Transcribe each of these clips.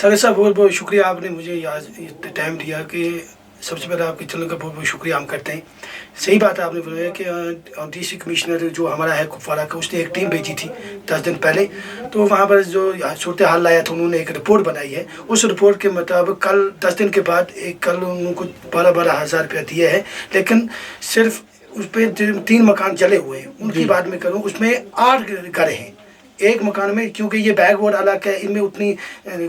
सागर साहब बहुत बहुत शुक्रिया, आपने मुझे आज टाइम दिया कि सबसे पहले आपके चैनल का बहुत बहुत शुक्रिया हम करते हैं। सही बात है, आपने बोला कि डीसी कमिश्नर जो हमारा है कुपवारा का, उसने एक टीम भेजी थी 10 दिन पहले, तो वहाँ पर जो सूरत हाल लाया था उन्होंने एक रिपोर्ट बनाई है। उस रिपोर्ट के मुताबिक कल 10 दिन के बाद कल उनको 12-12 हज़ार रुपया दिया है, लेकिन सिर्फ उस पर 3 मकान जले हुए हैं। उनकी बात मैं करूँ, उसमें 8 घर हैं एक मकान में, क्योंकि ये बैकवर्ड इलाका है, इनमें उतनी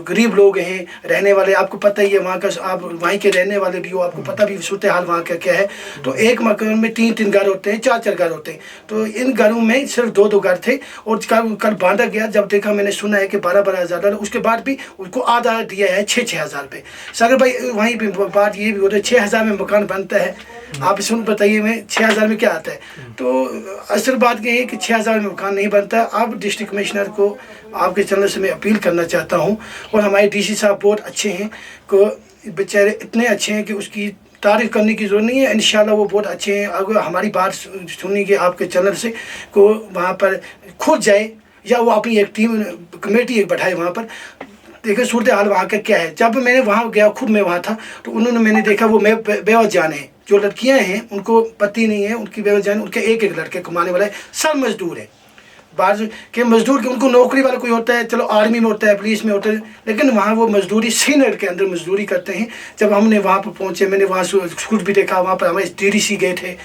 गरीब लोग हैं रहने वाले, आपको पता ही है वहाँ का, आप वहीं के रहने वाले भी हो, आपको पता भी सूरत हाल वहाँ का क्या है। तो एक मकान में 3-3 घर होते हैं, 4-4 घर होते हैं, तो इन घरों में सिर्फ 2-2 घर थे। और कल बांधा गया, जब देखा मैंने सुना है कि 12-12 हज़ार, उसके बाद भी उसको आधा दिया है 6-6 हज़ार रुपये। सागर भाई वहीं पर बात ये भी हो रही है, 6 हज़ार में मकान बनता है, आप सुन बताइए मैं 6 हज़ार में क्या आता है। तो असल बात ये है कि 6 हज़ार में मकान नहीं बनता। अब डिस्ट्रिक्ट कमिश्नर को आपके चैनल से मैं अपील करना चाहता हूँ, और हमारे डीसी साहब बहुत अच्छे हैं, को बेचारे इतने अच्छे हैं कि उसकी तारीफ़ करने की ज़रूरत नहीं है। इंशाल्लाह वो बहुत अच्छे हैं। अगर हमारी बात सुनेंगे आपके चैनल से, को वहाँ पर खुद जाए या वो अपनी एक टीम कमेटी एक बैठाए वहाँ पर, देखिए सूरत हाल वहाँ का क्या है। जब मैंने वहाँ गया, खुद मैं वहाँ था, तो उन्होंने मैंने देखा वो बेवजह जान है, जो लड़कियाँ हैं उनको पति नहीं है, उनकी बेवजह जान, उनके एक लड़के कमाने वाला है, सब मजदूर है। बाहर के मजदूर के उनको नौकरी वाला कोई होता है, चलो आर्मी में होता है, पुलिस में होता है, लेकिन वहाँ वो मजदूरी श्रीनगर के अंदर मजदूरी करते हैं। जब हमने वहाँ पर पहुँचे, मैंने वहाँ स्कूल भी देखा, वहाँ पर हमारे DDC गए थे,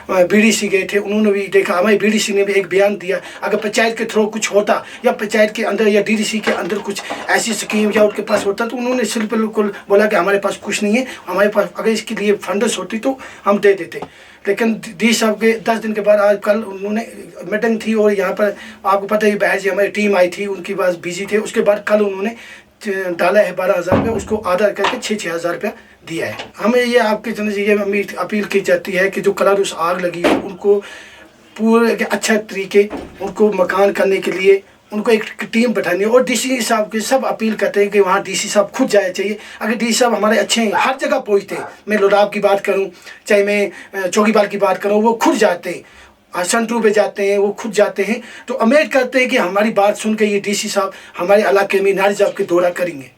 BDC गए थे, उन्होंने भी देखा। हमारे BDC ने भी एक बयान दिया, अगर पंचायत के थ्रू कुछ होता या पंचायत के अंदर या DDC के अंदर कुछ ऐसी स्कीम या उनके पास होता, तो उन्होंने सिर्फ बिल्कुल बोला कि हमारे पास कुछ नहीं है, हमारे पास अगर इसके लिए फंड्स होती तो हम दे देते। लेकिन डी साहब के 10 दिन के बाद आज कल उन्होंने मीटिंग थी, और यहाँ पर आपको पता है बहर जी हमारी टीम आई थी, उनकी पास बिजी थे। उसके बाद कल उन्होंने डाला है 12 हज़ार रुपये, उसको आधा करके 6-6 हज़ार रुपया दिया है। हमें ये आपके चैनल से ये अपील की जाती है कि जो कलर उस आग लगी है, उनको पूरे के अच्छा तरीके उनको मकान करने के लिए उनको एक टीम बैठानी है। और डीसी साहब के सब अपील करते हैं कि वहाँ डीसी साहब खुद जाना चाहिए। अगर डीसी साहब हमारे अच्छे हैं, हर जगह पहुँचते हैं, मैं लोडाब की बात करूँ, चाहे मैं चौकीबाल की बात करूँ, वो खुद जाते हैं, संतरू पे जाते हैं, वो खुद जाते हैं। तो उम्मीद करते हैं कि हमारी बात सुन के ये डीसी साहब हमारे इलाके में नारी साहब के दौरा करेंगे।